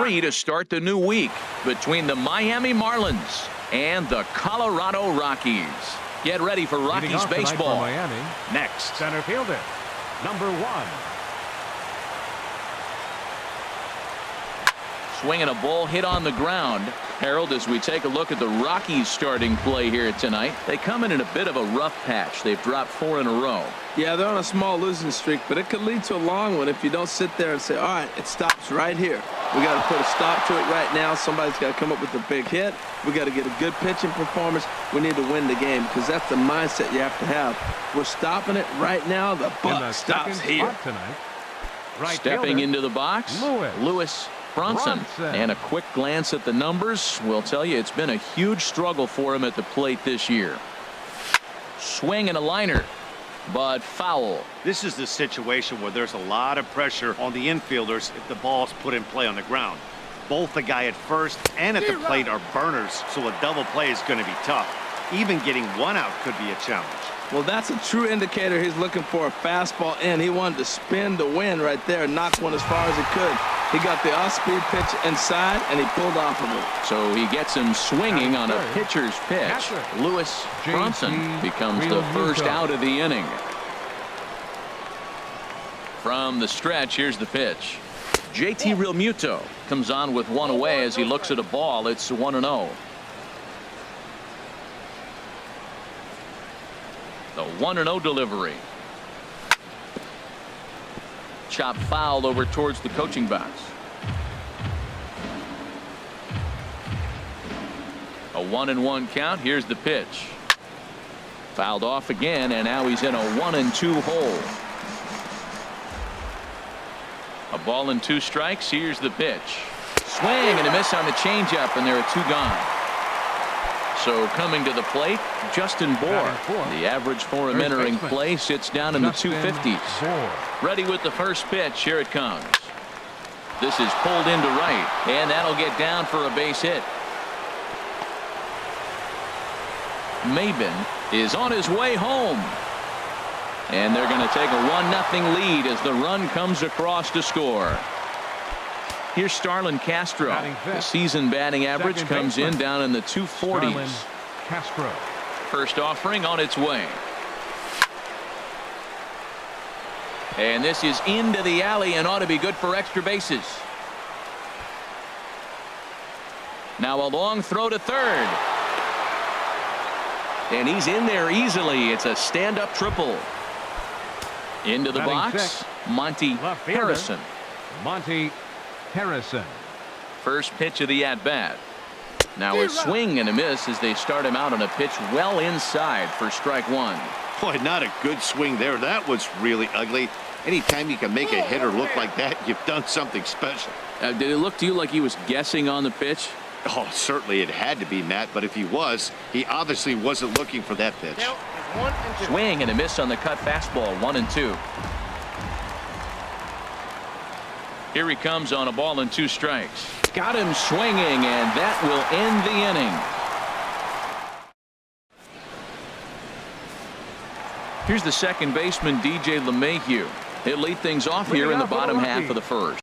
3 to start the new week between the Miami Marlins and the Colorado Rockies. Get ready for Rockies baseball. For Miami. Next. Center fielder, number 1. Swinging a ball hit on the ground. Harold, as we take a look at the Rockies starting play here tonight, they come in a bit of a rough patch. They've dropped 4 in a row. Yeah, they're on a small losing streak, but it could lead to a long one if you don't sit there and say, all right, it stops right here. We got to put a stop to it right now. Somebody's got to come up with a big hit. We got to get a good pitching performance. We need to win the game because that's the mindset you have to have. We're stopping it right now. The buck stops here. Tonight. Stepping into the box, Lewis Bronson. And a quick glance at the numbers will tell you it's been a huge struggle for him at the plate this year. Swing and a liner, but foul. This is the situation where there's a lot of pressure on the infielders if the ball's put in play on the ground. Both the guy at first and at the plate are burners, so a double play is going to be tough. Even getting one out could be a challenge. Well, that's a true indicator. He's looking for a fastball in. He wanted to spin the wind right there and knock one as far as he could. He got the off-speed pitch inside, and he pulled off of it. So he gets him swinging on a pitcher's pitch. Lewis Bronson becomes the first out of the inning. From the stretch, here's the pitch. JT Realmuto comes on with one away as he looks at a ball. It's 1-0. The 1-0 delivery. Chop foul over towards the coaching box. A 1-1 count. Here's the pitch. Fouled off again, and now he's in a 1-2 hole. A ball and 2 strikes. Here's the pitch. Swing and a miss on the changeup, and there are 2 gone. So coming to the plate, Justin Bour. The average for him entering play sits down in the 250s. Ready with the first pitch. Here it comes. This is pulled into right, and that'll get down for a base hit. Maben is on his way home. And they're going to take a 1-0 lead as the run comes across to score. Here's Starlin Castro. The season batting average comes in down in the 240s. Castro. First offering on its way. And this is into the alley and ought to be good for extra bases. Now a long throw to third. And he's in there easily. It's a stand-up triple. Into the box, Monty Harrison. Monty Harrison. First pitch of the at-bat. Now a swing and a miss as they start him out on a pitch well inside for strike 1. Boy, not a good swing there. That was really ugly. Anytime you can make a hitter look like that, you've done something special. Did it look to you like he was guessing on the pitch? Oh, certainly it had to be, Matt, but if he was, he obviously wasn't looking for that pitch. Swing and a miss on the cut fastball, 1-2. Here he comes on a ball and 2 strikes. Got him swinging, and that will end the inning. Here's the second baseman, DJ LeMahieu. He'll lead things off here in the bottom half of the first.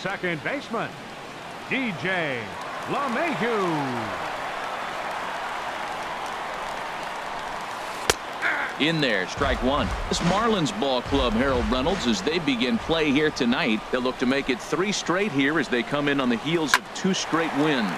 Second baseman, DJ LeMahieu. In there, strike 1. This Marlins ball club, Harold Reynolds, as they begin play here tonight, they'll look to make it 3 straight here as they come in on the heels of 2 straight wins.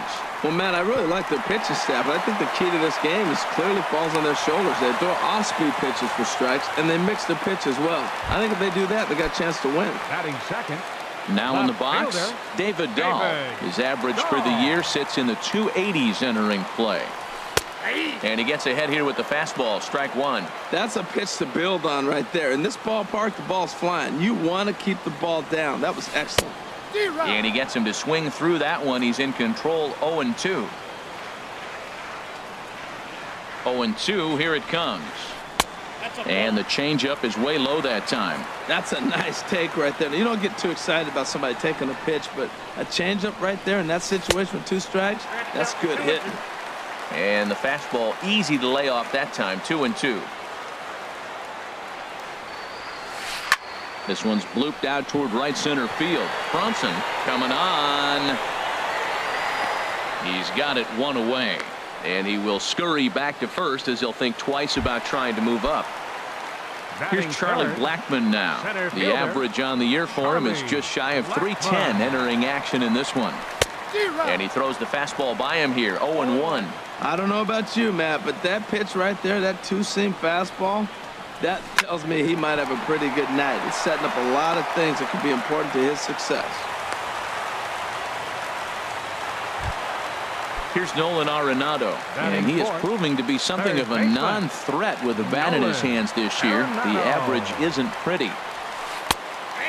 Well, Matt, I really like their pitching staff, but I think the key to this game is clearly falls on their shoulders. They throw off-speed pitches for strikes, and they mix the pitch as well. I think if they do that, they got a chance to win. Batting second. Now in the box, David Dahl. His average for the year sits in the 280s entering play. And he gets ahead here with the fastball, strike 1. That's a pitch to build on right there. In this ballpark, the ball's flying. You want to keep the ball down. That was excellent. And he gets him to swing through that one. He's in control, 0-2. 0-2, here it comes. And the changeup is way low that time. That's a nice take right there. You don't get too excited about somebody taking a pitch, but a changeup right there in that situation with 2 strikes, that's good hitting. And the fastball easy to lay off that time. 2-2. This one's blooped out toward right center field. Bronson coming on. He's got it 1 away. And he will scurry back to first as he'll think twice about trying to move up. Here's Charlie Blackmon now. The average on the year for him is just shy of 310 entering action in this one. And he throws the fastball by him here. 0-1. I don't know about you, Matt, but that pitch right there, that 2-seam fastball, that tells me he might have a pretty good night. It's setting up a lot of things that could be important to his success. Here's Nolan Arenado, and he is proving to be something of a non-threat with the bat in his hands this year. The average isn't pretty.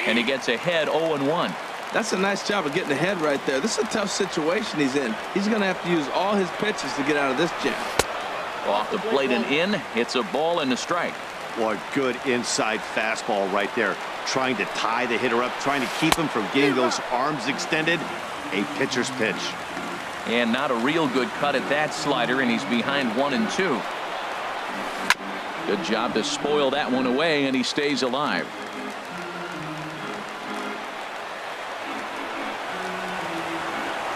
And he gets ahead 0-1. That's a nice job of getting ahead right there. This is a tough situation he's in. He's going to have to use all his pitches to get out of this jam. Off the plate and in. It's a ball and a strike. What good inside fastball right there. Trying to tie the hitter up, trying to keep him from getting those arms extended. A pitcher's pitch. And not a real good cut at that slider, and he's behind 1-2. Good job to spoil that one away, and he stays alive.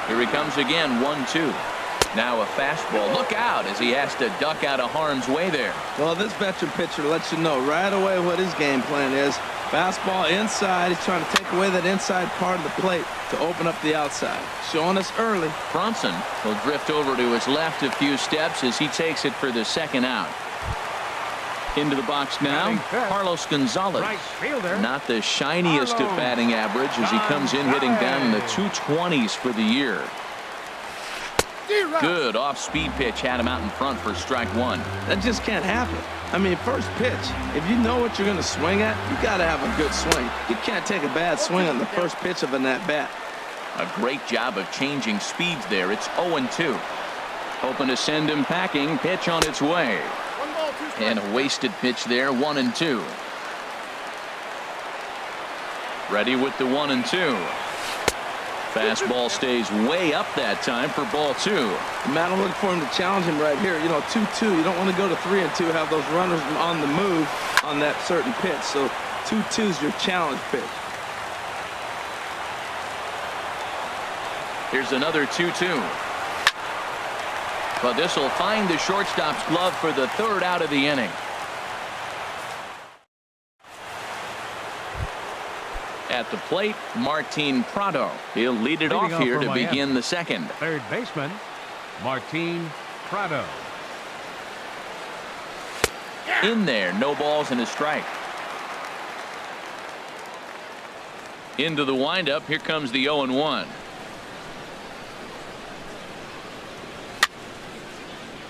Here he comes again, 1-2. Now a fastball. Look out as he has to duck out of harm's way there. Well, this veteran pitcher lets you know right away what his game plan is. Fastball inside. He's trying to take away that inside part of the plate to open up the outside. Showing us early. Bronson will drift over to his left a few steps as he takes it for the second out. Into the box now, Carlos Gonzalez. Not the shiniest of batting average as he comes in hitting down in the 220s for the year. Good off-speed pitch had him out in front for strike 1. That just can't happen. I mean, first pitch, if you know what you're going to swing at, you got to have a good swing. You can't take a bad swing on the first pitch of an at-bat. A great job of changing speeds there. It's 0-2. Hoping to send him packing. Pitch on its way. And a wasted pitch there. 1-2. Ready with the 1-2. Fastball stays way up that time for ball 2. Man, I'm looking for him to challenge him right here. You know, 2-2. You don't want to go to 3-2, have those runners on the move on that certain pitch. So 2-2 is your challenge pitch. Here's another 2-2. But this will find the shortstop's glove for the 3rd out of the inning. At the plate, Martin Prado. He'll lead it off here to begin the 2nd. Third baseman, Martin Prado. In there, no balls and a strike. Into the windup, here comes the 0-1.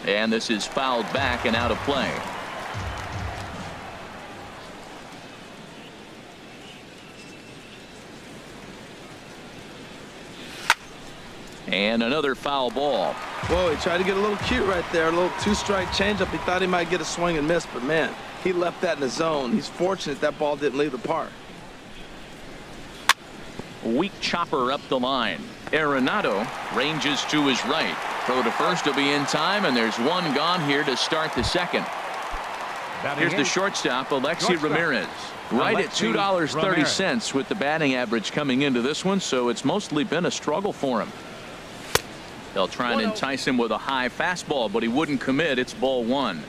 And this is fouled back and out of play. And another foul ball. Whoa, he tried to get a little cute right there. A little 2-strike changeup. He thought he might get a swing and miss, but man, he left that in the zone. He's fortunate that ball didn't leave the park. Weak chopper up the line. Arenado ranges to his right. Throw to first will be in time, and there's one gone here to start the 2nd. Here's the shortstop, Alexi Ramirez. Right at $2.30 with the batting average coming into this one, so it's mostly been a struggle for him. They'll try and entice him with a high fastball, but he wouldn't commit. It's ball 1.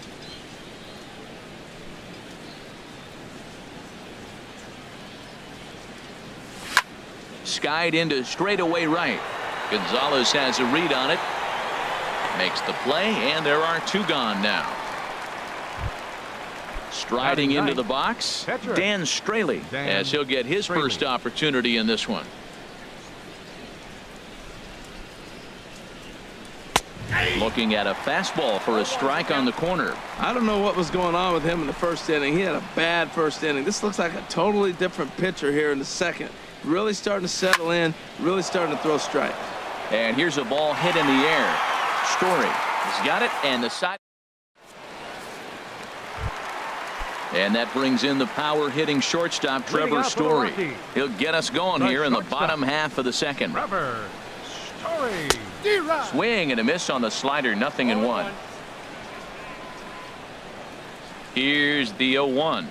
Skied into straightaway right. Gonzalez has a read on it. Makes the play, and there are 2 gone now. Striding into the box, Dan Straley, as he'll get his first opportunity in this one. Looking at a fastball for a strike on the corner. I don't know what was going on with him in the first inning. He had a bad first inning. This looks like a totally different pitcher here in the 2nd. Really starting to settle in, really starting to throw strikes. And here's a ball hit in the air. Story has got it, and the side. And that brings in the power-hitting shortstop, Trevor Story. He'll get us going here in the bottom half of the second. Trevor Story. Swing and a miss on the slider, 0-1. Here's the 0-1.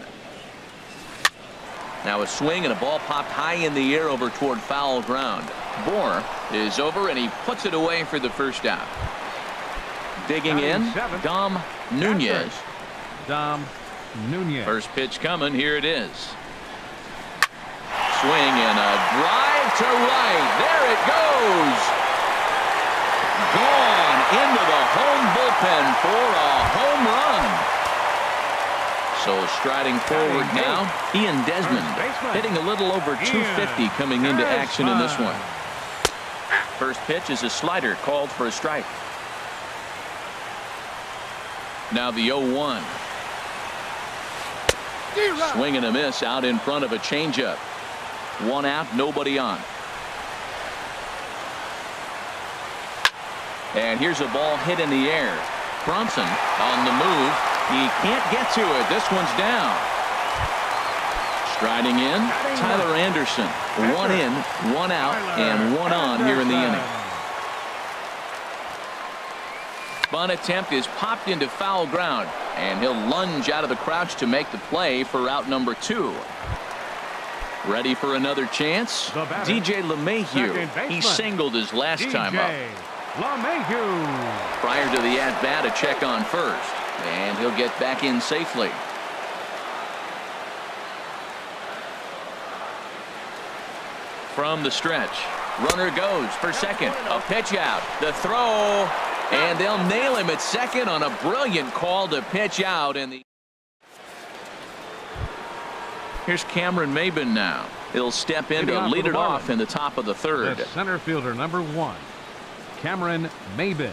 Now a swing and a ball popped high in the air over toward foul ground. Bohr is over and he puts it away for the first out. Digging in, Dom Nunez. First pitch coming. Here it is. Swing and a drive to right. There it goes. Gone into the home bullpen for a home run. So striding forward now, Ian Desmond hitting a little over 250 coming into action in this one. First pitch is a slider called for a strike. Now the 0-1. Swing and a miss out in front of a changeup. One out, nobody on. And here's a ball hit in the air. Bronson on the move. He can't get to it. This one's down. Striding in, Tyler Anderson. One in, one out, and one on here in the inning. Bunt attempt is popped into foul ground, and he'll lunge out of the crouch to make the play for out number 2. Ready for another chance? DJ LeMahieu. He singled his last time up. Prior to the at-bat, a check on first, and he'll get back in safely. From the stretch, runner goes for second. A pitch out. The throw. And they'll nail him at second on a brilliant call to pitch out. And here's Cameron Maybin now. He'll step in to lead it off in the top of the third. The center fielder, number 1, Cameron Maybin.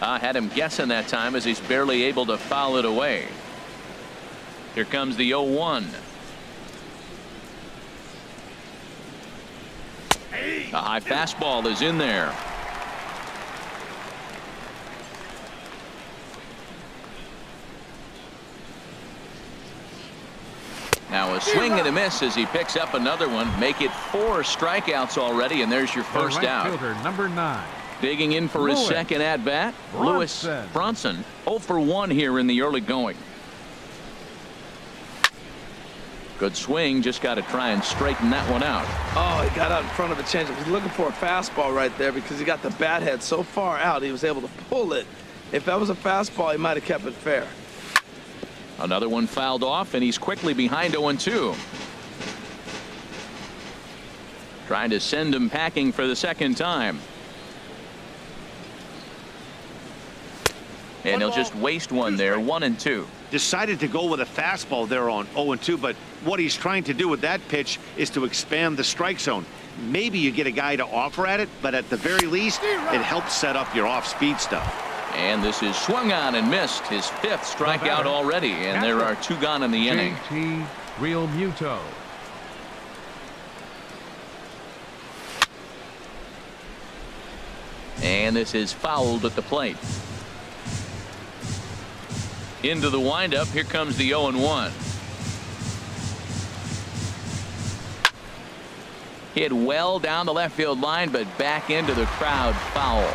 I had him guessing that time as he's barely able to foul it away. Here comes the 0-1. A high fastball is in there. Now a swing and a miss as he picks up another one. Make it 4 strikeouts already, and there's your first out. Fielder, number 9. Digging in for his second at bat, Lewis Bronson. 0 for 1 here in the early going. Good swing, just got to try and straighten that one out. Oh, he got out in front of a changeup. He's looking for a fastball right there because he got the bat head so far out he was able to pull it. If that was a fastball, he might have kept it fair. Another one fouled off, and he's quickly behind 0-2. Trying to send him packing for the second time. And he'll just waste one there, 1-2. Decided to go with a fastball there on 0-2, but what he's trying to do with that pitch is to expand the strike zone. Maybe you get a guy to offer at it, but at the very least, it helps set up your off-speed stuff. And this is swung on and missed, his 5th strikeout already, and there are 2 gone in the inning. JT Realmuto. And this is fouled at the plate. Into the windup. Here comes the 0-1. Hit well down the left field line, but back into the crowd, foul.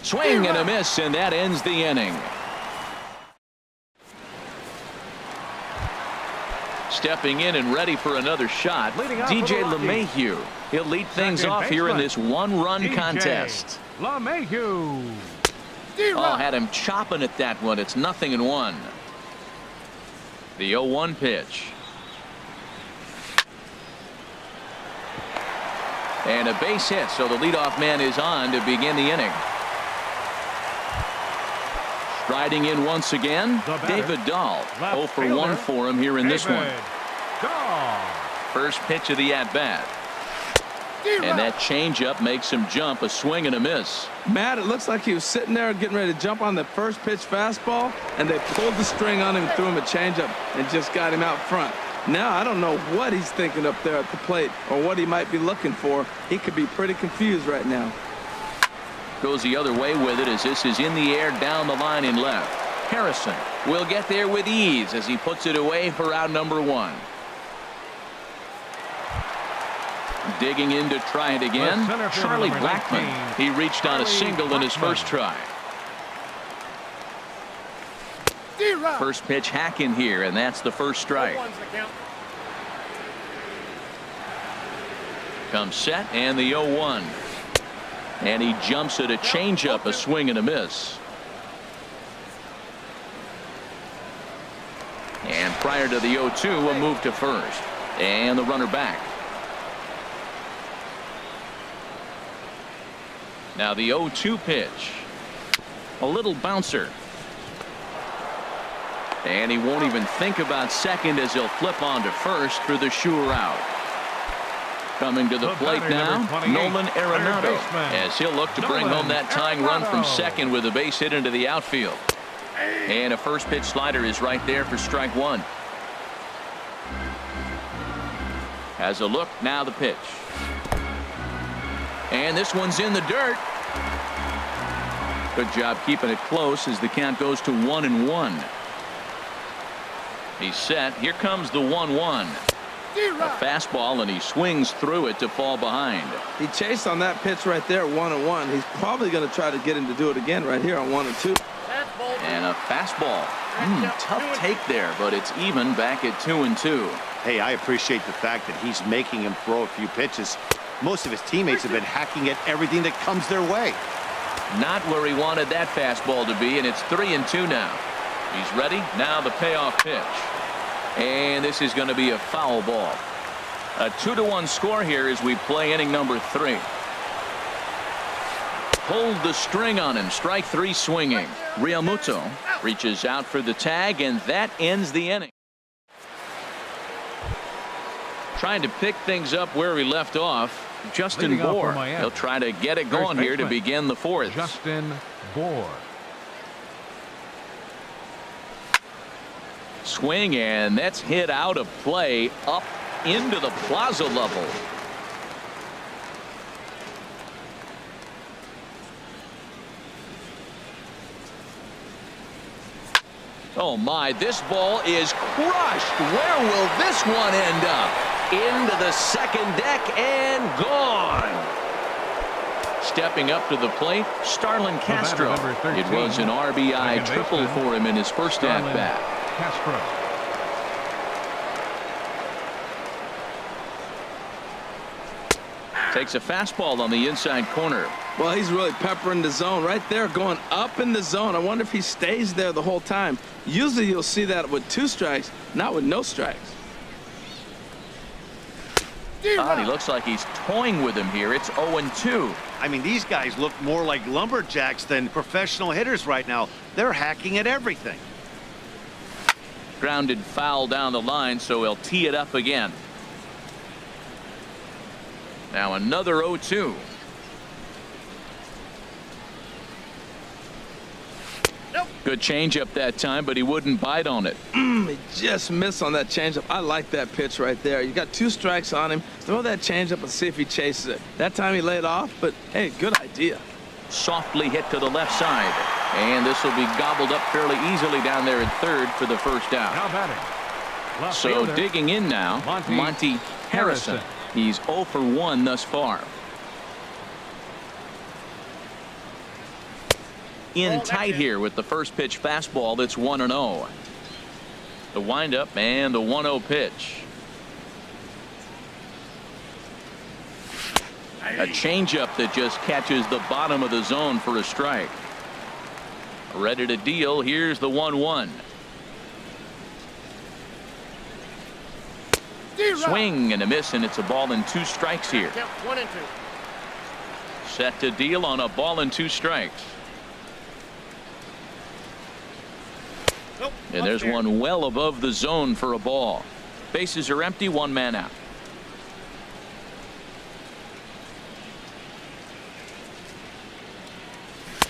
Swing and a miss, and that ends the inning. Stepping in and ready for another shot, DJ LeMahieu. He'll lead things off here in this 1-run contest. LeMahieu. Oh, had him chopping at that one. It's 0-1. The 0-1 pitch. And a base hit, so the leadoff man is on to begin the inning. Striding in once again, David Dahl. 0 for 1 for him here in this one. First pitch of the at-bat. And that changeup makes him jump, a swing and a miss. Matt, it looks like he was sitting there getting ready to jump on the first pitch fastball, and they pulled the string on him and threw him a changeup and just got him out front. Now I don't know what he's thinking up there at the plate or what he might be looking for. He could be pretty confused right now. Goes the other way with it as this is in the air down the line in left. Harrison will get there with ease as he puts it away for out number 1. Digging in to try it again. Charlie Blackmon. He reached on a single in his first try. First pitch hack in here, and that's the first strike. Comes set and the 0-1. And he jumps at a changeup, a swing and a miss. And prior to the 0-2, a move to first. And the runner back. Now the 0-2 pitch. A little bouncer. And he won't even think about second as he'll flip on to first for the sure out. Coming to the plate now, Nolan Arenado, as he'll look to bring home that tying run from second with a base hit into the outfield. And a first pitch slider is right there for strike 1. Has a look, now the pitch. And this one's in the dirt. Good job keeping it close as the count goes to 1-1. He's set. Here comes the 1-1. A fastball, and he swings through it to fall behind. He chased on that pitch right there, 1-1. He's probably going to try to get him to do it again right here on 1-2. And a fastball. Tough take there, but it's even back at 2-2. Hey, I appreciate the fact that he's making him throw a few pitches. Most of his teammates have been hacking at everything that comes their way. Not where he wanted that fastball to be, and it's 3-2 now. He's ready. Now the payoff pitch. And this is going to be a foul ball. A 2-1 score here as we play inning number 3. Pulled the string on him. Strike 3 swinging. Realmuto reaches out for the tag, and that ends the inning. Trying to pick things up where he left off. Justin Bour. He'll try to get it going here to begin the 4th. Justin Bour. Swing, and that's hit out of play up into the plaza level. Oh my, this ball is crushed. Where will this one end up? Into the second deck and gone. Stepping up to the plate, Starlin Castro. It was an RBI triple for him in his first at-bat. Castro. Takes a fastball on the inside corner. Well, he's really peppering the zone right there, going up in the zone. I wonder if he stays there the whole time. Usually you'll see that with 2 strikes, not with no strikes. He looks like he's toying with him here. It's 0-2. I mean, these guys look more like lumberjacks than professional hitters right now. They're hacking at everything. Grounded foul down the line, so he'll tee it up again. Now another 0-2. Good changeup that time, but he wouldn't bite on it. He just missed on that changeup. I like that pitch right there. You got 2 strikes on him. Throw that changeup and see if he chases it. That time he laid off, but hey, good idea. Softly hit to the left side, and this will be gobbled up fairly easily down there at third for the first out. Now batting. So fielder, digging in now, Monty Harrison. He's 0 for 1 thus far. In tight here with the first pitch fastball that's 1-0. The windup and the 1-0 pitch. A changeup that just catches the bottom of the zone for a strike. Ready to deal. Here's the 1-1. Swing and a miss, and it's a ball and 2 strikes here. 1-2. Set to deal on a ball and 2 strikes. And there's one well above the zone for a ball. Bases are empty, 1 man out.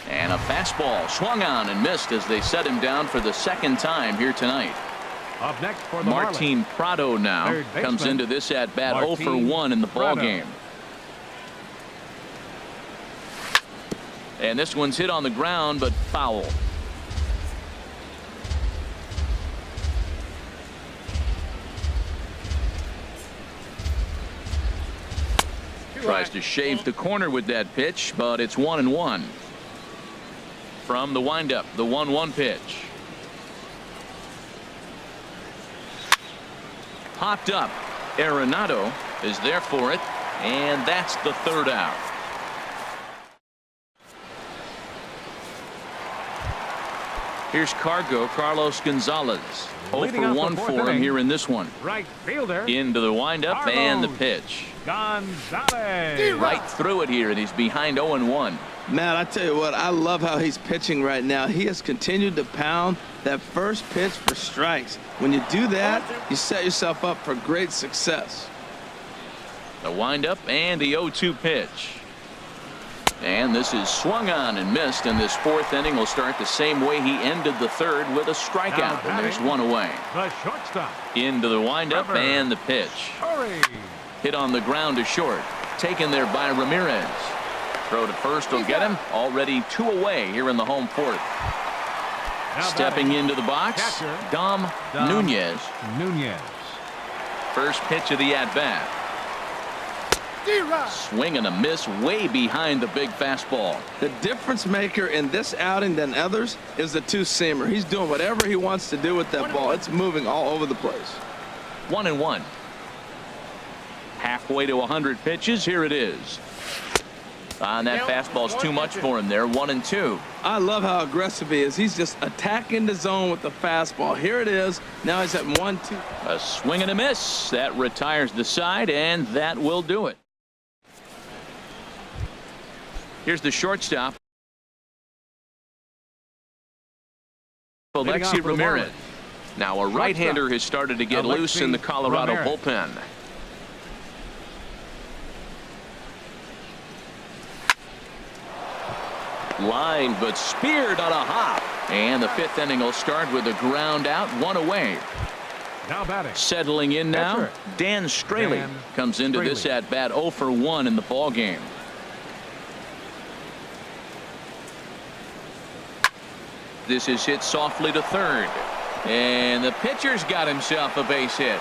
And a fastball swung on and missed as they set him down for the 2nd time here tonight. Up next for the Martin Marlins, Prado now third baseman, comes into this at bat 0 for Martin 1 in the ball Prado. game. And this one's hit on the ground, but foul. Tries to shave the corner with that pitch, but it's 1-1. From the windup, the 1-1 pitch. Popped up. Arenado is there for it, and that's the third out. Here's Carlos Gonzalez. 0 for 1 for him here in this one. Right fielder Into the windup and the pitch. Gonzalez. Right through it here, and he's behind 0-1. Man, I tell you what, I love how he's pitching right now. He has continued to pound that first pitch for strikes. When you do that, you set yourself up for great success. The windup and the 0-2 pitch. And this is swung on and missed, and this fourth inning will start the same way he ended the third with a strikeout, and there's one away. The shortstop. Into the windup and the pitch. Hurry. Hit on the ground to short. Taken there by Ramirez. Throw to first will get him. Already 2 away here in the home fourth. Stepping into the box, catcher, Dom Nunez. First pitch of the at-bat. Swing and a miss way behind the big fastball. The difference maker in this outing than others is the two-seamer. He's doing whatever he wants to do with that ball. It's moving all over the place. 1-1. Halfway to 100 pitches. Here it is. And that fastball's too much for him there. 1-2. I love how aggressive he is. He's just attacking the zone with the fastball. Here it is. Now he's at 1-2. A swing and a miss. That retires the side, and that will do it. Here's the shortstop. Alexi Ramirez. Now a right-hander has started to get loose in the Colorado bullpen. Line, but speared on a hop. And the fifth inning will start with a ground out, 1 away. Now batting. Settling in now, Catcher. Dan Straley comes into this at bat 0 for 1 in the ball game. This is hit softly to third, and the pitcher's got himself a base hit.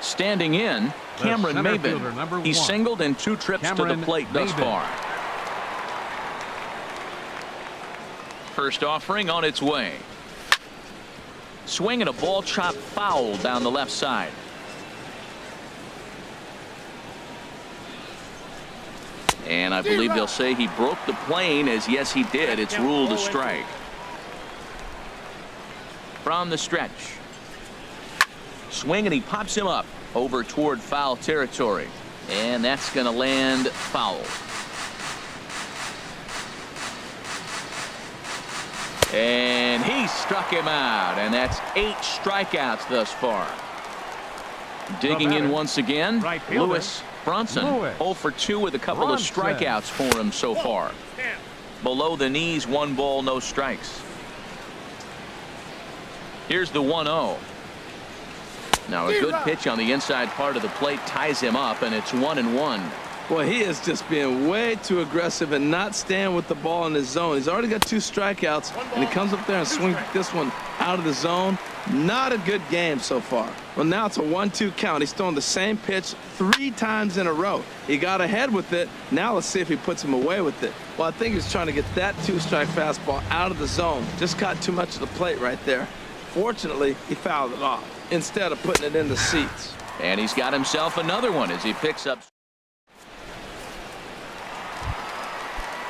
Standing in, Cameron Maybin. He singled in 2 trips to the plate thus far. First offering on its way. Swing and a ball chopped foul down the left side. And I believe they'll say he broke the plane, as yes he did. It's ruled a strike. From the stretch. Swing and he pops him up over toward foul territory. And that's going to land foul. And he struck him out, and that's 8 strikeouts thus far. Digging in once again, Lewis Bronson. 0 for 2 with a couple of strikeouts for him so far. Below the knees, 1 ball, no strikes. Here's the 1-0. Now a good pitch on the inside part of the plate ties him up, and it's 1-1. Boy, he is just being way too aggressive and not staying with the ball in his zone. He's already got 2 strikeouts, and he comes up there and swings this one out of the zone. Not a good game so far. Well, now it's a 1-2 count. He's throwing the same pitch 3 times in a row. He got ahead with it. Now let's see if he puts him away with it. Well, I think he's trying to get that 2-strike fastball out of the zone. Just got too much of the plate right there. Fortunately, he fouled it off instead of putting it in the seats. And he's got himself another one as he picks up.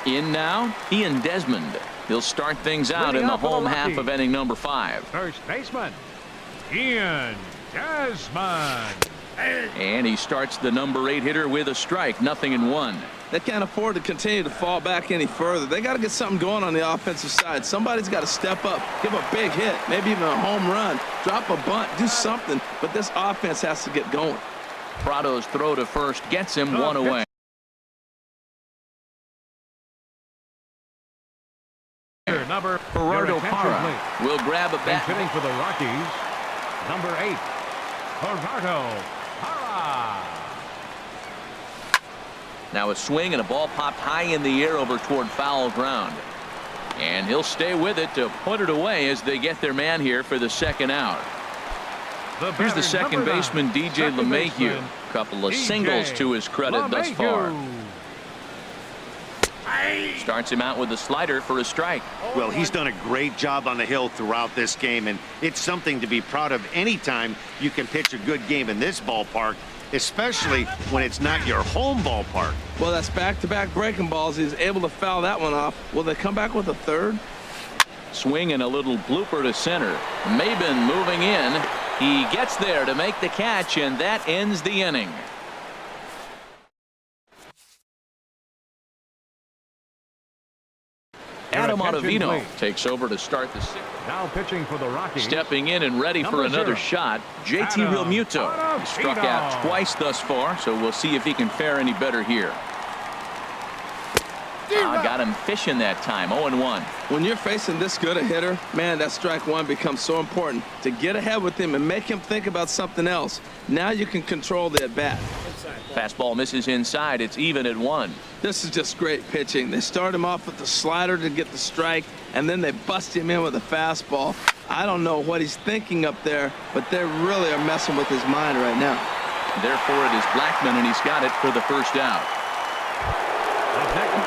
In now, Ian Desmond. He'll start things out in the home half of inning number 5. First baseman, Ian Desmond. And he starts the number 8 hitter with a strike, 0-1. They can't afford to continue to fall back any further. They got to get something going on the offensive side. Somebody's got to step up, give a big hit, maybe even a home run, drop a bunt, do something. But this offense has to get going. Prado's throw to first gets him 1 away. Number grab a bat. Hitting for the Rockies, number 8, Gerardo Parra. Now a swing and a ball popped high in the air over toward foul ground. And he'll stay with it to put it away as they get their man here for the second out. Here's the second baseman, DJ LeMahieu. Couple of singles to his credit thus far. Starts him out with a slider for a strike. Well, he's done a great job on the hill throughout this game, and it's something to be proud of anytime you can pitch a good game in this ballpark, especially when it's not your home ballpark. Well, that's back-to-back breaking balls. He's able to foul that one off. Will they come back with a third? Swing and a little blooper to center. Maben moving in. He gets there to make the catch, and that ends the inning. Adam Ottavino takes over to start the sixth. Now pitching for the Rockies. Stepping in and ready for another shot, JT Realmuto. He struck out twice thus far, so we'll see if he can fare any better here. Got him fishing that time. 0-1. When you're facing this good a hitter, man, that strike one becomes so important to get ahead with him and make him think about something else. Now you can control the at-bat. Fastball misses inside. It's even at 1. This is just great pitching. They start him off with the slider to get the strike, and then they bust him in with a fastball. I don't know what he's thinking up there, but they really are messing with his mind right now. Therefore, it is Blackman, and he's got it for the first out.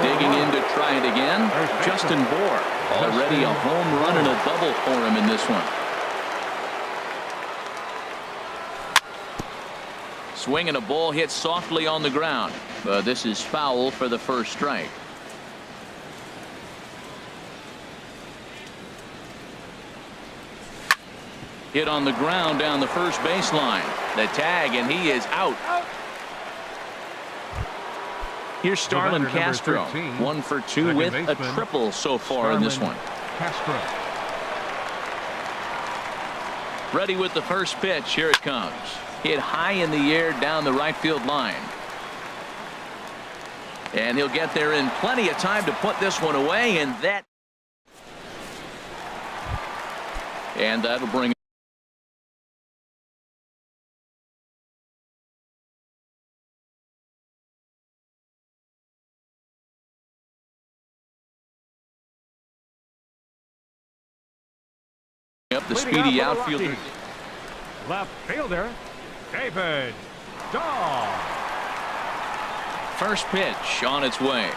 Digging in to try it again, Justin Bour. Already a home run and a double for him in this one. Swing and a ball hit softly on the ground, but this is foul for the first strike. Hit on the ground down the first baseline. The tag, and he is out. Here's Starlin Castro, 1 for 2 with a triple so far in this one. Castro. Ready with the first pitch. Here it comes. Hit high in the air down the right field line. And he'll get there in plenty of time to put this one away, and that'll bring up the speedy outfielder. Left fielder, David Dahl. First pitch on its way.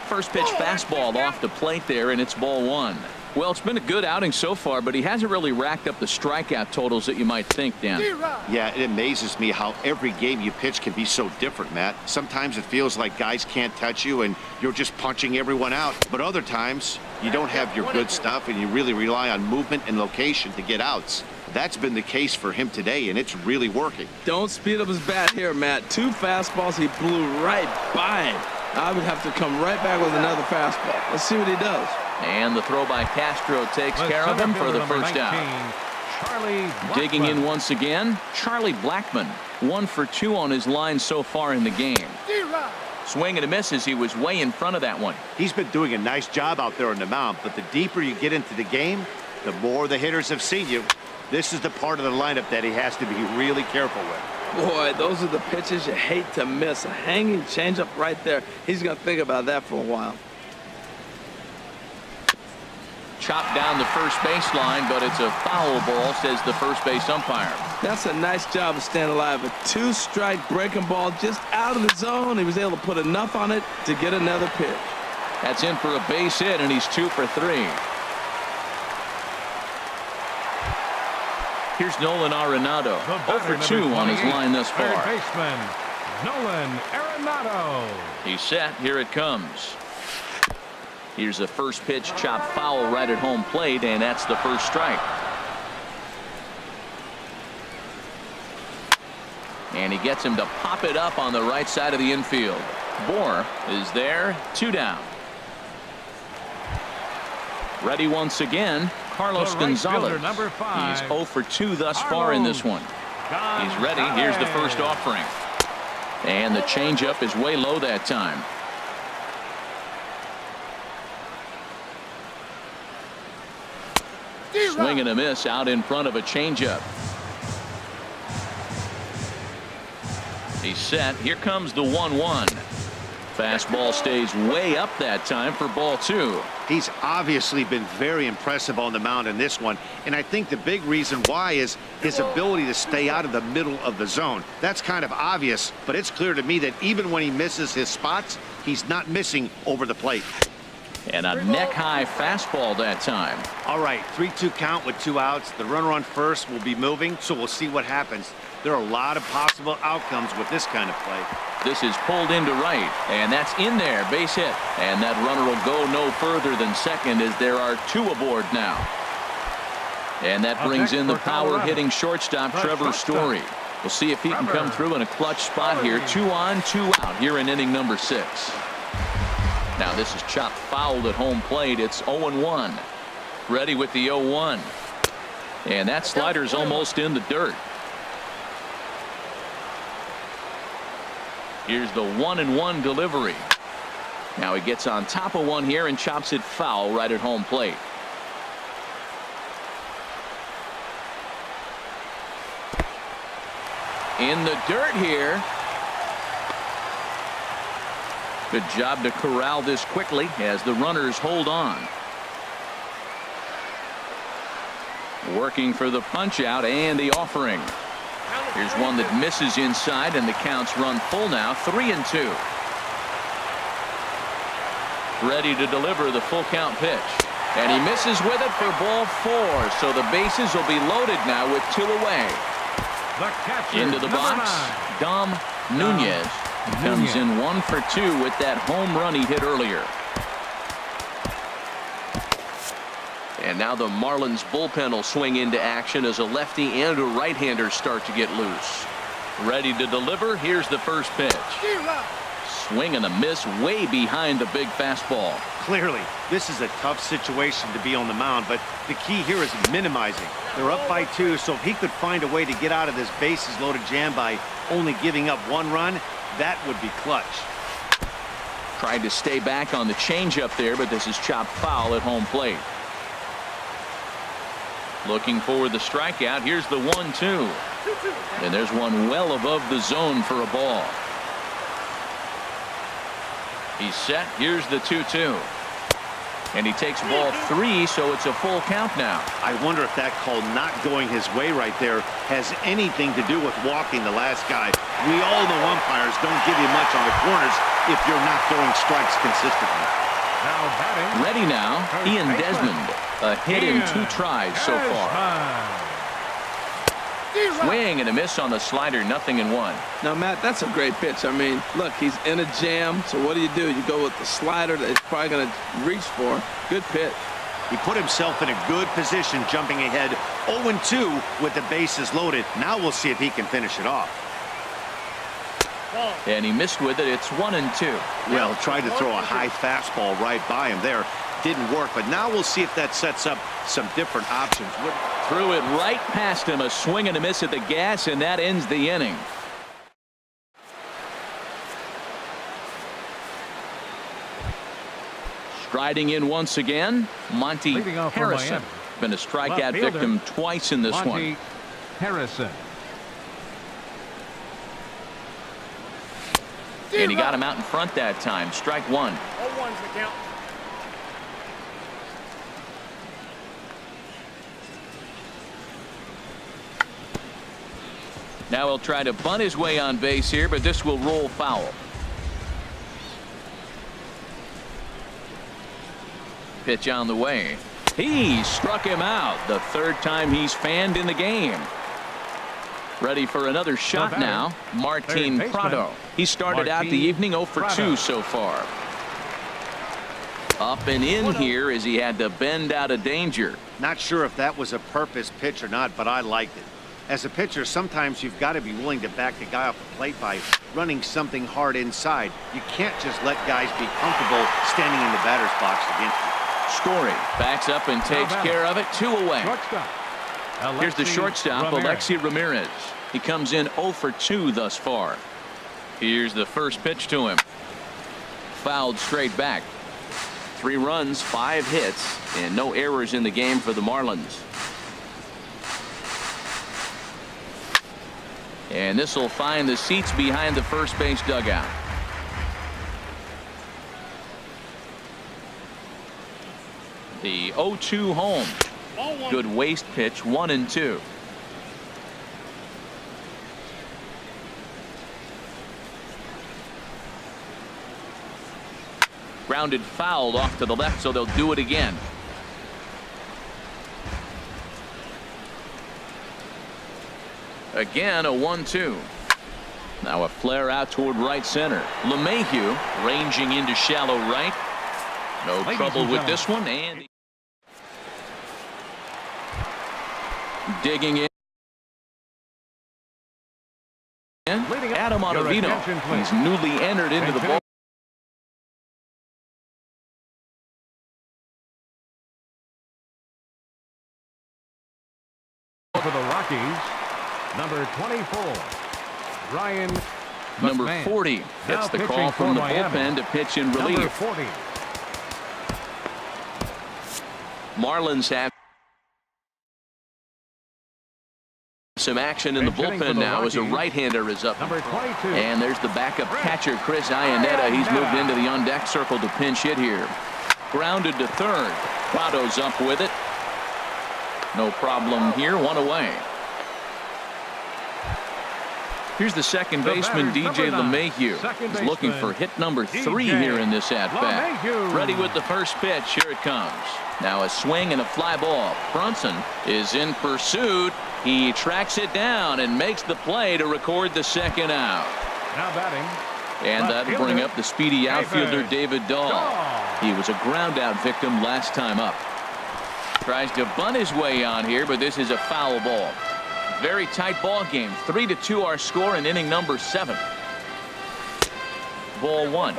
First pitch fastball off the plate there, and it's ball 1. Well, it's been a good outing so far, but he hasn't really racked up the strikeout totals that you might think, Dan. Yeah, it amazes me how every game you pitch can be so different, Matt. Sometimes it feels like guys can't touch you and you're just punching everyone out. But other times you don't have your good stuff and you really rely on movement and location to get outs. That's been the case for him today, and it's really working. Don't speed up his bat here, Matt. 2 fastballs, he blew right by him. I would have to come right back with another fastball. Let's see what he does. And the throw by Castro takes care of him for the first out. Digging in once again, Charlie Blackman. 1 for 2 on his line so far in the game. Swing and a miss as he was way in front of that one. He's been doing a nice job out there on the mound, but the deeper you get into the game, the more the hitters have seen you. This is the part of the lineup that he has to be really careful with. Boy, those are the pitches you hate to miss. A hanging changeup right there. He's going to think about that for a while. Chopped down the first baseline, but it's a foul ball, says the first base umpire. That's a nice job of staying alive. A 2-strike breaking ball just out of the zone. He was able to put enough on it to get another pitch. That's in for a base hit, and he's 2 for 3. Here's Nolan Arenado, 0 for 2 on his line thus far. Third baseman, Nolan Arenado. He's set. Here it comes. Here's a first pitch chop foul right at home plate, and that's the first strike. And he gets him to pop it up on the right side of the infield. Bour is there, 2 down. Ready once again, Carlos Gonzalez. Number 5. He's 0 for 2 thus far in this one. He's ready. Here's the first offering. And the changeup is way low that time. Swing and a miss out in front of a changeup. He's set. Here comes the 1-1. Fastball stays way up that time for ball 2. He's obviously been very impressive on the mound in this one, and I think the big reason why is his ability to stay out of the middle of the zone. That's kind of obvious, but it's clear to me that even when he misses his spots, he's not missing over the plate. And a neck-high fastball that time. All right, 3-2 count with 2 outs. The runner on first will be moving, so we'll see what happens. There are a lot of possible outcomes with this kind of play. This is pulled into right, and that's in there, base hit. And that runner will go no further than second as there are 2 aboard now. And that brings in the power-hitting shortstop, Trevor Story. We'll see if he can come through in a clutch spot here. 2 on, 2 out here in inning number 6. Now this is chopped foul at home plate. It's 0-1. Ready with the 0-1. And that slider's almost in the dirt. Here's the 1-1 delivery. Now he gets on top of one here and chops it foul right at home plate. In the dirt here. Good job to corral this quickly as the runners hold on. Working for the punch out and the offering. Here's one that misses inside, and the counts run full now. 3-2. Ready to deliver the full count pitch. And he misses with it for ball 4. So the bases will be loaded now with 2 away. Into the box, Dom Nunez. Comes in 1 for 2 with that home run he hit earlier. And now the Marlins bullpen will swing into action as a lefty and a right-hander start to get loose. Ready to deliver. Here's the first pitch. Swing and a miss way behind the big fastball. Clearly, this is a tough situation to be on the mound, but the key here is minimizing. They're up by 2, so if he could find a way to get out of this bases loaded jam by only giving up 1 run, that would be clutch. Tried to stay back on the changeup there, but this is chopped foul at home plate. Looking for the strikeout. Here's the 1-2. And there's one well above the zone for a ball. He's set. Here's the 2-2. And he takes ball 3, so it's a full count now. I wonder if that call not going his way right there has anything to do with walking the last guy. We all know umpires don't give you much on the corners if you're not throwing strikes consistently. Ready now, Ian Desmond. A hit in 2 tries so far. Swing and a miss on the slider. 0-1. Now, Matt, that's a great pitch. I mean, look, he's in a jam. So what do? You go with the slider that he's probably going to reach for. Good pitch. He put himself in a good position jumping ahead 0-2 with the bases loaded. Now we'll see if he can finish it off. And he missed with it. It's 1-2. Well, tried to throw a high fastball right by him there. Didn't work, but now we'll see if that sets up some different options. Threw it right past him. A swing and a miss at the gas, and that ends the inning. Striding in once again, Monty Harrison. Been a strikeout victim twice in this one. Harrison. And he got him out in front that time. Strike 1. 0-1's the count. Now he'll try to bunt his way on base here, but this will roll foul. Pitch on the way. He struck him out. The 3rd time he's fanned in the game. Ready for another shot now. Martin Prado. He started out the evening 0 for 2 so far. Up and in here as he had to bend out of danger. Not sure if that was a purpose pitch or not, but I liked it. As a pitcher, sometimes you've got to be willing to back the guy off the plate by running something hard inside. You can't just let guys be comfortable standing in the batter's box against you. Story backs up and takes care of it. 2 away. Here's the shortstop, Alexi Ramirez. He comes in 0 for 2 thus far. Here's the first pitch to him. Fouled straight back. 3 runs, 5 hits, and no errors in the game for the Marlins. And this will find the seats behind the first base dugout. The 0-2 home. Good waste pitch, 1-2. Grounded foul off to the left, so they'll do it again. Again, a 1-2. Now a flare out toward right center. LeMahieu ranging into shallow right. No trouble with this one. And digging in. Adam Ottavino. He's newly entered into the ball. For the Rockies, number 24, Ryan Number McMahon. 40 gets the call from the bullpen to pitch in relief. Number 40. Marlins have some action in the bullpen now as a right-hander is up. Number 22. And there's the backup catcher, Chris Iannetta. He's moved into the on-deck circle to pinch hit here. Grounded to third. Prado's up with it. No problem here. One away. Here's the second baseman, DJ LeMahieu. He's looking for hit number 3 here in this at-bat. Ready with the first pitch. Here it comes. Now a swing and a fly ball. Brunson is in pursuit. He tracks it down and makes the play to record the second out. Now batting. And that'll bring up the speedy outfielder David Dahl. He was a ground out victim last time up. Tries to bunt his way on here, but this is a foul ball. Very tight ball game. 3-2 our score in inning number 7. Ball 1.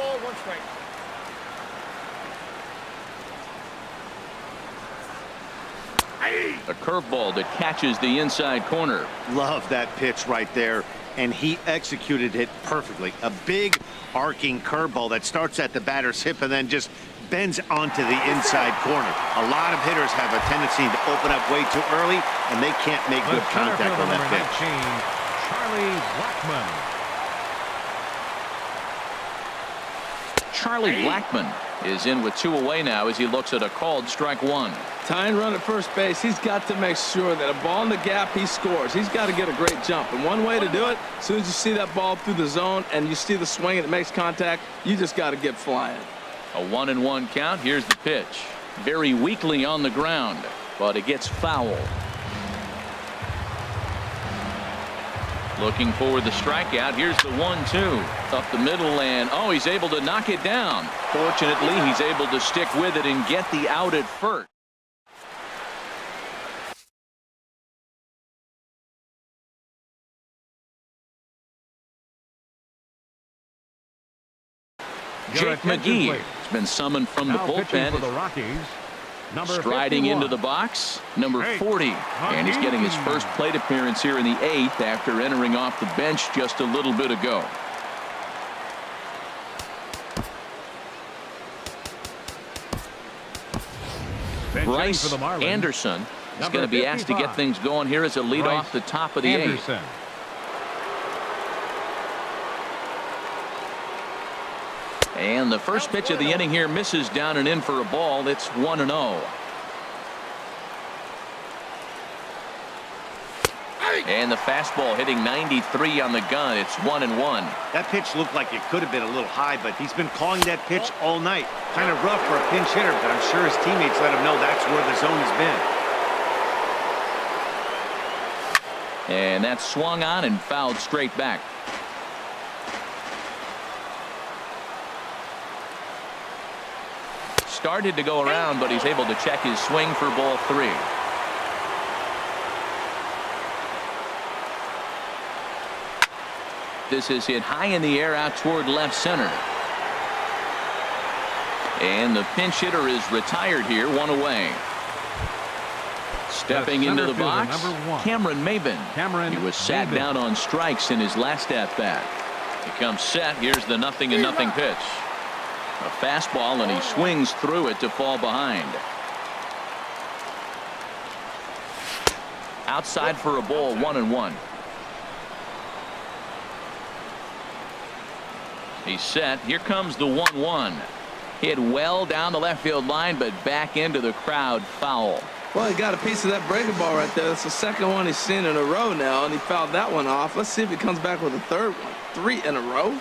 A curveball that catches the inside corner. Love that pitch right there, and he executed it perfectly. A big arcing curveball that starts at the batter's hip and then just bends onto the inside corner. A lot of hitters have a tendency to open up way too early, and they can't make good contact on that pitch. Charlie Blackmon. Charlie Blackmon is in with 2 away now as he looks at a called strike 1. Tying run at first base. He's got to make sure that a ball in the gap, he scores. He's got to get a great jump. And one way to do it, as soon as you see that ball through the zone and you see the swing and it makes contact, you just got to get flying. A 1-1 count. Here's the pitch. Very weakly on the ground, but it gets foul. Looking for the strikeout. Here's the 1-2 up the middle, and he's able to knock it down. Fortunately, he's able to stick with it and get the out at first. Jake McGee has been summoned from the bullpen. For the Rockies, striding 51. into the box, number 40. And he's getting his first plate appearance here in the 8th after entering off the bench just a little bit ago. Bryce Anderson is going to be asked to get things going here as a lead off the top of the 8th. And the first pitch of the inning here misses down and in for a ball. It's 1-0. And the fastball hitting 93 on the gun. It's 1-1. That pitch looked like it could have been a little high, but he's been calling that pitch all night. Kind of rough for a pinch hitter, but I'm sure his teammates let him know that's where the zone has been. And that's swung on and fouled straight back. Started to go around, but he's able to check his swing for ball 3. This is hit high in the air out toward left center. And the pinch hitter is retired here, 1 away. Stepping into the box, Cameron Maben. He was sat down on strikes in his last at-bat. He comes set. Here's the 0-0 pitch. A fastball, and he swings through it to fall behind. Outside for a ball, 1-1. He's set. Here comes the 1-1. Hit well down the left field line, but back into the crowd. Foul. Well, he got a piece of that breaking ball right there. That's the second one he's seen in a row now, and he fouled that one off. Let's see if he comes back with a third one. 3 in a row.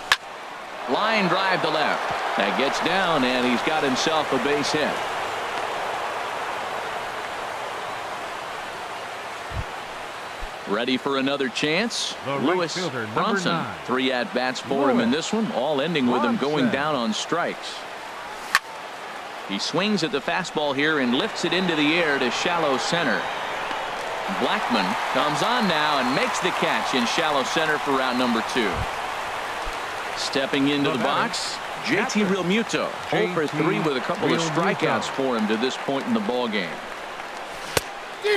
Line drive to left. That gets down, and he's got himself a base hit. Ready for another chance. The right Lewis fielder, number Bronson. 9. 3 at-bats for him in this one, all ending with him going down on strikes. He swings at the fastball here and lifts it into the air to shallow center. Blackman comes on now and makes the catch in shallow center for round number 2. Stepping into the box, JT Realmuto. 0 for 3 with a couple of strikeouts for him to this point in the ball game.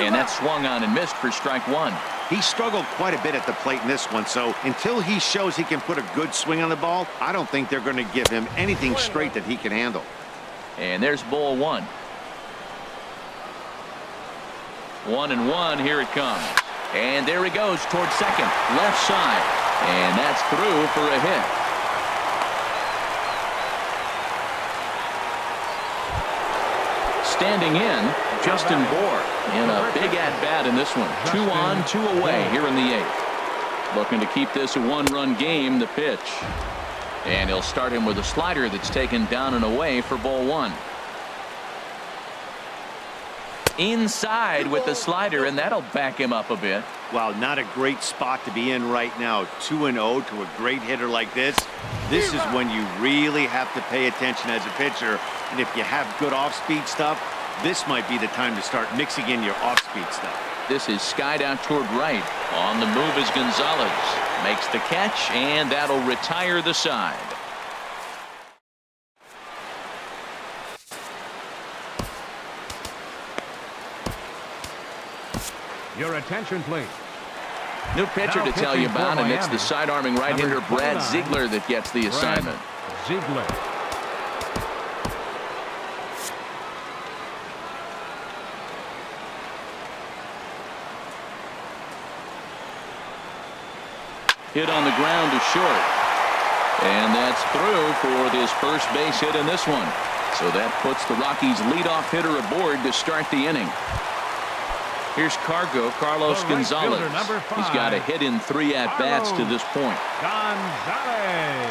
And that swung on and missed for strike 1. He struggled quite a bit at the plate in this one, so until he shows he can put a good swing on the ball, I don't think they're going to give him anything straight that he can handle. And there's ball 1. 1-1. Here it comes. And there he goes towards second, left side. And that's through for a hit. Standing in, Justin Bour in a big at-bat in this one. 2 on, 2 away here in the 8th. Looking to keep this a 1-run game. The pitch. And he'll start him with a slider that's taken down and away for ball 1. Inside with the slider, and that'll back him up a bit. Wow, not a great spot to be in right now. 2-0 to a great hitter like this. This is when you really have to pay attention as a pitcher. And if you have good off-speed stuff, this might be the time to start mixing in your off-speed stuff. This is skied out toward right. On the move is Gonzalez. Makes the catch, and that'll retire the side. Your attention, please. New pitcher Now to tell you pitching for about, and it's the Miami. side-arming right-hander Number Brad 29, Ziegler that gets the assignment. Ziegler. Hit on the ground to short. And that's through for his first base hit in this one. So that puts the Rockies leadoff hitter aboard to start the inning. Here's Carlos The right Gonzalez. fielder, number 5. He's got a hit in 3 at-bats to this point. Gonzalez.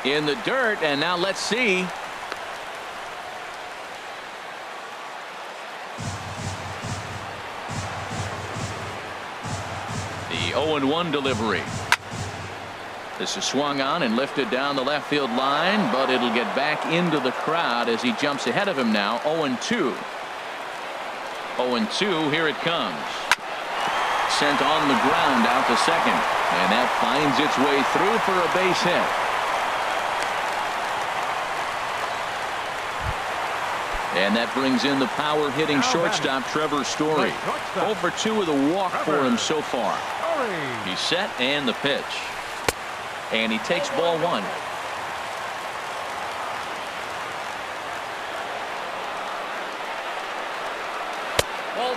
In the dirt, and now let's see. The 0-1 delivery. This is swung on and lifted down the left field line, but it'll get back into the crowd as he jumps ahead of him now. 0-2. 0-2. Here it comes. Sent on the ground out to second, and that finds its way through for a base hit. And that brings in the power hitting shortstop Trevor Story. 0 for 2 with a walk for him so far. He's set, and the pitch. And he takes ball 1.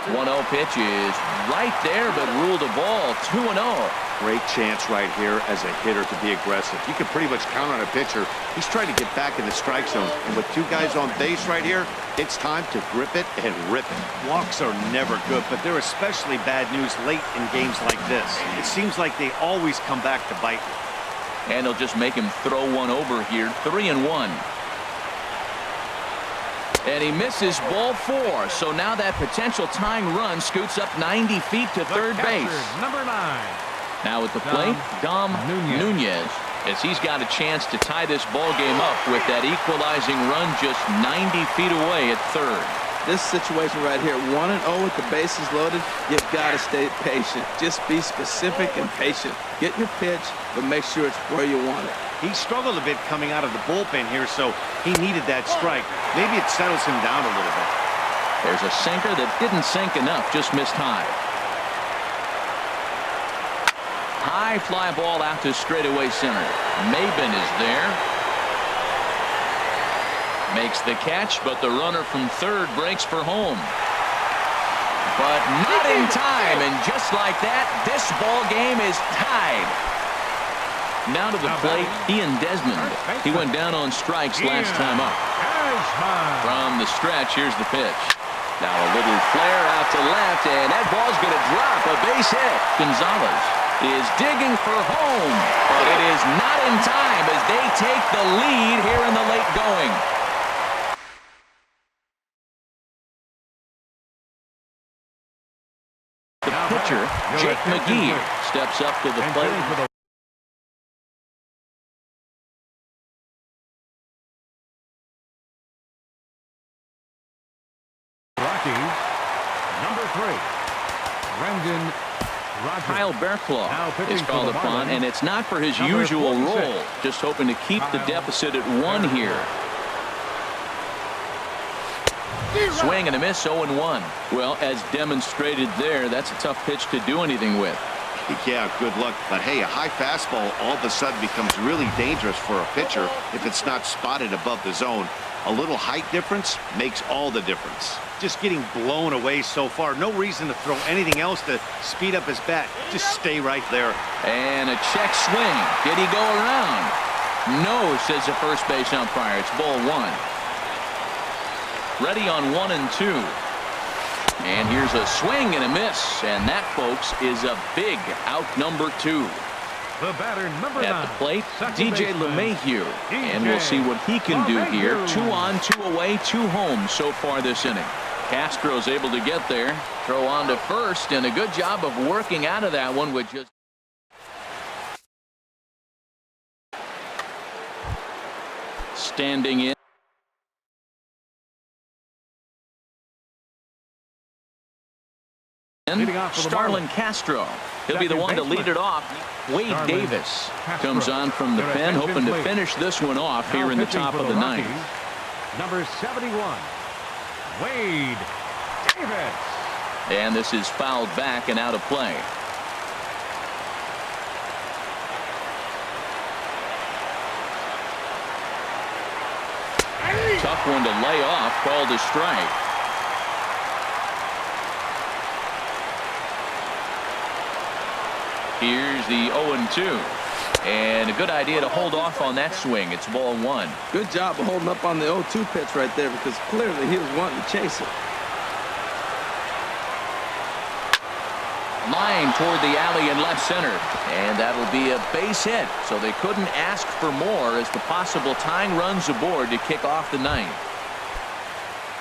1-0 pitch is right there, but ruled a ball. 2-0. Great chance right here as a hitter to be aggressive. You can pretty much count on a pitcher. He's trying to get back in the strike zone. And with 2 guys on base right here, it's time to grip it and rip it. Walks are never good, but they're especially bad news late in games like this. It seems like they always come back to bite you. And they'll just make him throw one over here. 3-1. And he misses ball 4. So now that potential tying run scoots up 90 feet to third base. Number 9. Now at the plate, Dom Nunez, as he's got a chance to tie this ball game up with that equalizing run just 90 feet away at third. This situation right here, 1-0 with the bases loaded, you've got to stay patient. Just be specific and patient. Get your pitch, but make sure it's where you want it. He struggled a bit coming out of the bullpen here, so he needed that strike. Maybe it settles him down a little bit. There's a sinker that didn't sink enough, just missed high. High fly ball out to straightaway center. Maben is there. Makes the catch, but the runner from third breaks for home. But not in time, and just like that, this ball game is tied. Now to the plate, Ian Desmond. He went down on strikes last time up. From the stretch, here's the pitch. Now a little flare out to left, and that ball's going to drop. A base hit. Gonzalez is digging for home, but it is not in time as they take the lead here in the late going. The pitcher, Jake McGee, steps up to the plate. Rockies, number 3, Brendan Rodgers. Kyle Bearclaw is called upon, and it's not for his usual role. Just hoping to keep the deficit at 1 here. Swing and a miss, 0-1. Well, as demonstrated there, that's a tough pitch to do anything with. Yeah, good luck. But hey, a high fastball all of a sudden becomes really dangerous for a pitcher if it's not spotted above the zone. A little height difference makes all the difference. Just getting blown away so far. No reason to throw anything else to speed up his bat. Just stay right there. And a check swing. Did he go around? No, says the first base umpire. It's ball 1. Ready on 1 and 2. And here's a swing and a miss. And that, folks, is a big out number 2. The batter, number 9. At the plate, DJ LeMahieu. And we'll see what he can do here. 2 on, 2 away, 2 home so far this inning. Castro's able to get there. Throw on to first, and a good job of working out of that one with just... Standing in. Starlin Castro. He'll be the one to lead it off. Wade Davis comes on from the pen, hoping to finish this one off here in the top of the 9th. Number 71, Wade Davis. And this is fouled back and out of play. Tough one to lay off, called a strike. Here's the 0-2. And a good idea to hold off on that swing. It's ball 1. Good job of holding up on the 0-2 pitch right there, because clearly he was wanting to chase it. Line toward the alley in left center. And that'll be a base hit. So they couldn't ask for more as the possible tying runs aboard to kick off the 9th.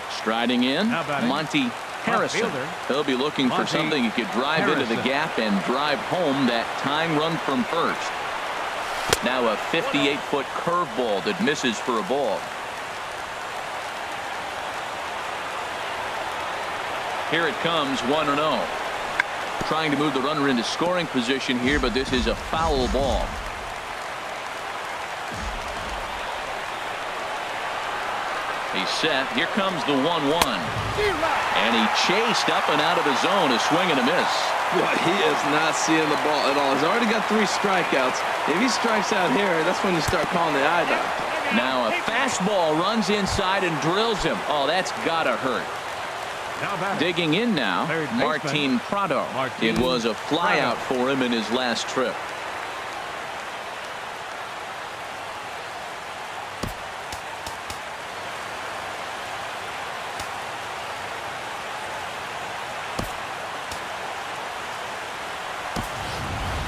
Striding in, Monty Harrison. He'll be looking for something he could drive into the gap and drive home that tying run from first. Now a 58-foot curveball that misses for a ball. Here it comes, 1-0. Trying to move the runner into scoring position here, but this is a foul ball. He's set. Here comes the 1-1. And he chased up and out of the zone. A swing and a miss. Boy, he is not seeing the ball at all. He's already got 3 strikeouts. If he strikes out here, that's when you start calling the eye doctor. Now a fastball runs inside and drills him. Oh, that's gotta hurt. Digging in now, Martin Prado. It was a flyout for him in his last trip.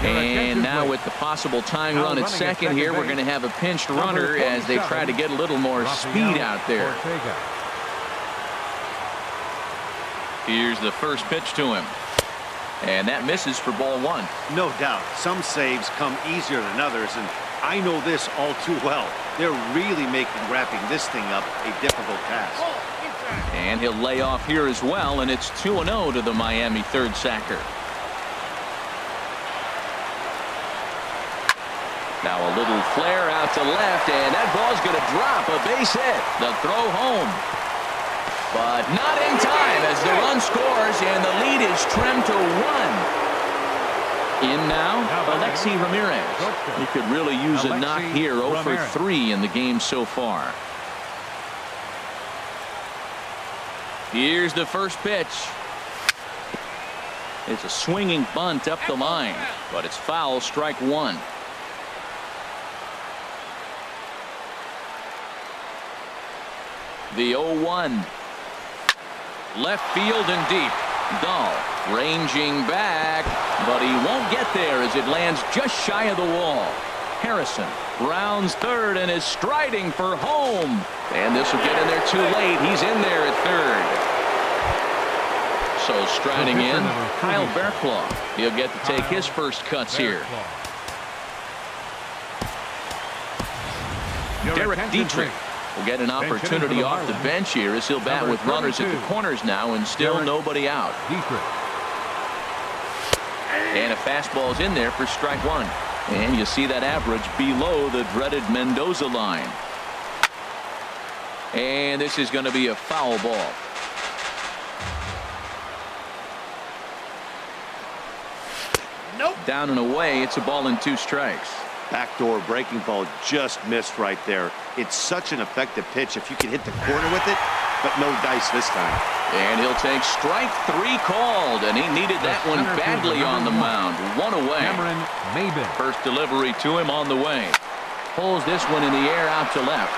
And now with the possible tying run at second here, we're going to have a pinched runner as they try to get a little more speed out there. Here's the first pitch to him. And that misses for ball 1. No doubt. Some saves come easier than others, and I know this all too well. They're really making wrapping this thing up a difficult task. And he'll lay off here as well, and it's 2-0 to the Miami third sacker. Now a little flare out to left, and that ball's going to drop. A base hit. The throw home. But not in time as the run scores, and the lead is trimmed to 1. In now, Alexi Ramirez. He could really use a knock here. 0 for 3 in the game so far. Here's the first pitch. It's a swinging bunt up the line, but it's foul, strike 1. The 0-1. Left field and deep. Dahl ranging back, but he won't get there as it lands just shy of the wall. Harrison rounds third and is striding for home. And this will get in there too late. He's in there at third. So striding in, Kyle Bearclaw. He'll get to take his first cuts here. Derek Dietrich will get an opportunity off the bench here as he'll bat with runners at the corners now and still nobody out. And a fastball is in there for strike one. And you see that average below the dreaded Mendoza line. And this is going to be a foul ball. Nope. Down and away. It's a ball and 2 strikes. Backdoor breaking ball just missed right there. It's such an effective pitch if you can hit the corner with it, but no dice this time. And he'll take strike 3 called, and he needed that one badly on the mound. One away. First delivery to him on the way. Pulls this one in the air out to left.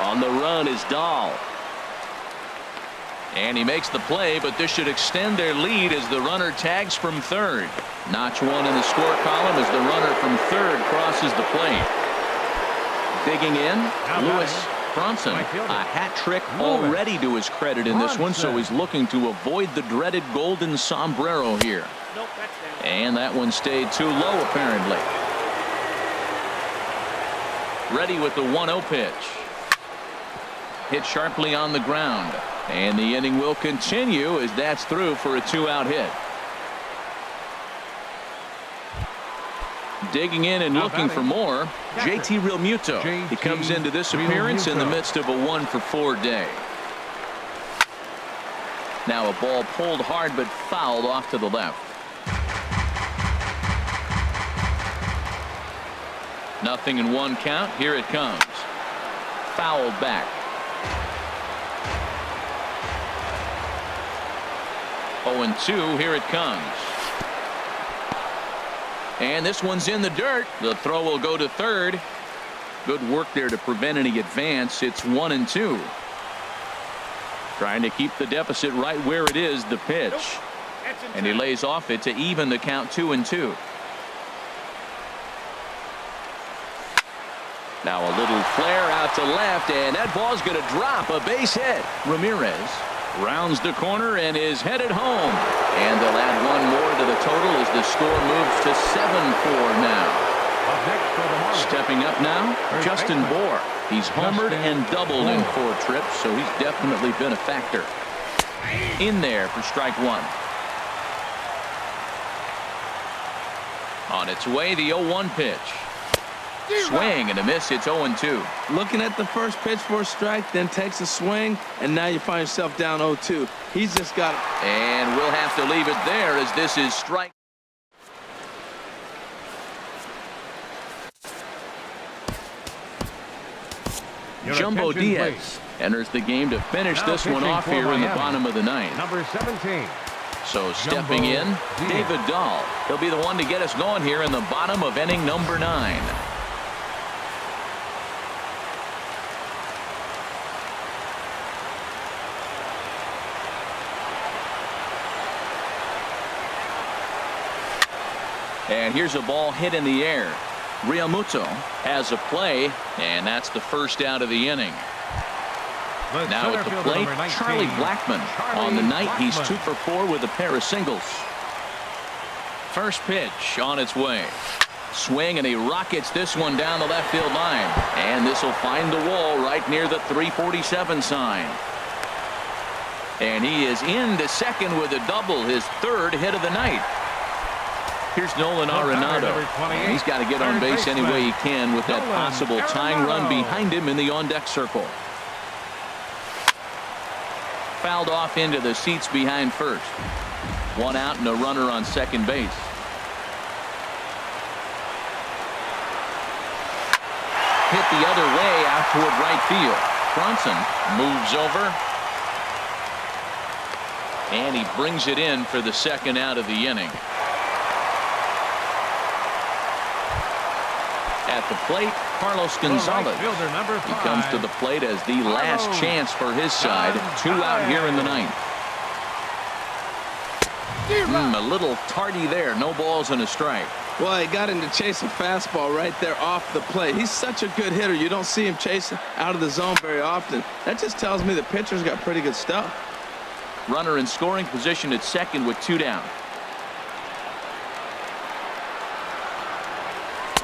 On the run is Dahl. And he makes the play, but this should extend their lead as the runner tags from third. Notch 1 in the score column as the runner from third crosses the plate. Digging in, Lewis Bronson. A hat trick already to his credit in this one, so he's looking to avoid the dreaded golden sombrero here. And that one stayed too low apparently. Ready with the 1-0 pitch. Hit sharply on the ground. And the inning will continue as that's through for a 2-out hit. Digging in and looking for more, JT Realmuto. He comes into this appearance in the midst of a 1-for-4 day. Now a ball pulled hard but fouled off to the left. Nothing in 1 count. Here it comes. Fouled back. 0-2. Here it comes. And this one's in the dirt. The throw will go to third. Good work there to prevent any advance. It's 1-2. Trying to keep the deficit right where it is. The pitch. And he lays off it to even the count 2-2. Now a little flare out to left, and that ball's going to drop. A base hit. Ramirez rounds the corner and is headed home. And they'll add 1 more to the total as the score moves to 7-4 now. Stepping up now, Justin Bohr. He's homered and doubled in 4 trips, so he's definitely been a factor. In there for strike 1. On its way, the 0-1 pitch. Swing and a miss. It's 0-2. Looking at the first pitch for a strike, then takes a swing, and now you find yourself down 0-2. He's just got it. And we'll have to leave it there as this is strike. Jumbo Diaz enters the game to finish this one off here in the bottom of the 9th. Number 17. So stepping in, David Dahl. He'll be the one to get us going here in the bottom of inning number 9. And here's a ball hit in the air. Realmuto has a play, and that's the first out of the inning. Now at the plate, Charlie Blackmon. On the night, he's 2-for-4 with a pair of singles. First pitch on its way. Swing, and he rockets this one down the left field line. And this will find the wall right near the 347 sign. And he is into second with a double, his 3rd hit of the night. Here's Nolan Arenado. He's got to get on base any way he can with that possible tying run behind him in the on-deck circle. Fouled off into the seats behind first. 1 out and a runner on second base. Hit the other way out toward right field. Bronson moves over. And he brings it in for the 2nd out of the inning. At the plate, Carlos Gonzalez. Fielder number 5. He comes to the plate as the last chance for his side. 2 out here in the ninth. A little tardy there. No balls and a strike. Well, he got him to chase a fastball right there off the plate. He's such a good hitter. You don't see him chasing out of the zone very often. That just tells me the pitcher's got pretty good stuff. Runner in scoring position at second with 2 down.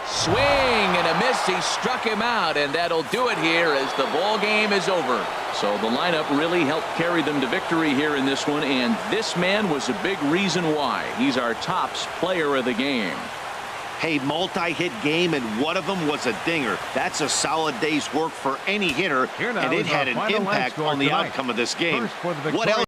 Swing and a miss. He struck him out, and that'll do it here as the ball game is over. So the lineup really helped carry them to victory here in this one, and this man was a big reason why. He's our tops player of the game. Hey, multi-hit game, and one of them was a dinger. That's a solid day's work for any hitter, Here now and it is had our an final line impact score on the tonight. outcome of this game. First for the What else?